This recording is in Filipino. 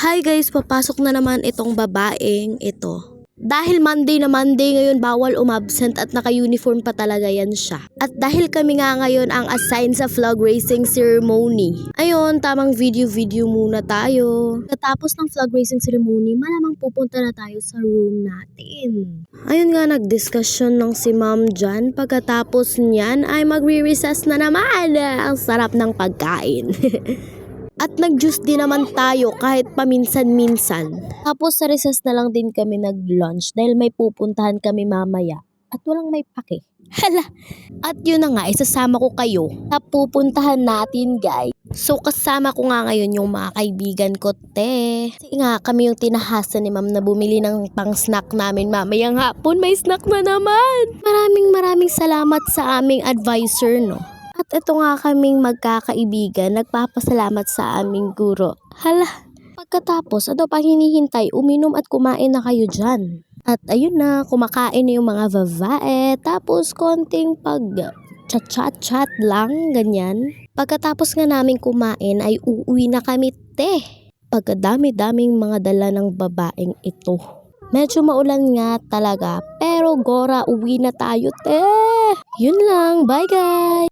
Hi guys, papasok na naman itong babaeng ito. Dahil Monday na Monday ngayon, bawal umabsent at naka-uniform pa talaga yan siya. At dahil kami nga ngayon ang assigned sa flag raising ceremony. Ayun, tamang video muna tayo. Katapos ng flag raising ceremony, malamang pupunta na tayo sa room natin. Ayun nga, nagdiskusyon ng si ma'am dyan. Pagkatapos niyan ay magre-recess na naman. Ang sarap ng pagkain. At nag-juice din naman tayo kahit paminsan-minsan. Tapos sa recess na lang din kami nag-lunch dahil may pupuntahan kami mamaya. At walang may pake. Hala! At yun na nga, isasama ko kayo sa pupuntahan natin guys. So kasama ko nga ngayon yung mga kaibigan ko, te. Kasi nga kami yung tinahasa ni ma'am na bumili ng pang-snack namin mamayang hapon. May snack na naman! Maraming salamat sa aming advisor, no? At ito nga kaming magkakaibigan, nagpapasalamat sa aming guro. Hala, pagkatapos, ano pa hinihintay, uminom at kumain na kayo dyan. At ayun na, kumakain na yung mga babae, tapos konting chat lang, ganyan. Pagkatapos nga namin kumain ay uuwi na kami, te. Pagkadami-daming mga dala ng babaeng ito. Medyo maulan nga talaga, pero Gora, uwi na tayo, te. Yun lang, bye guys!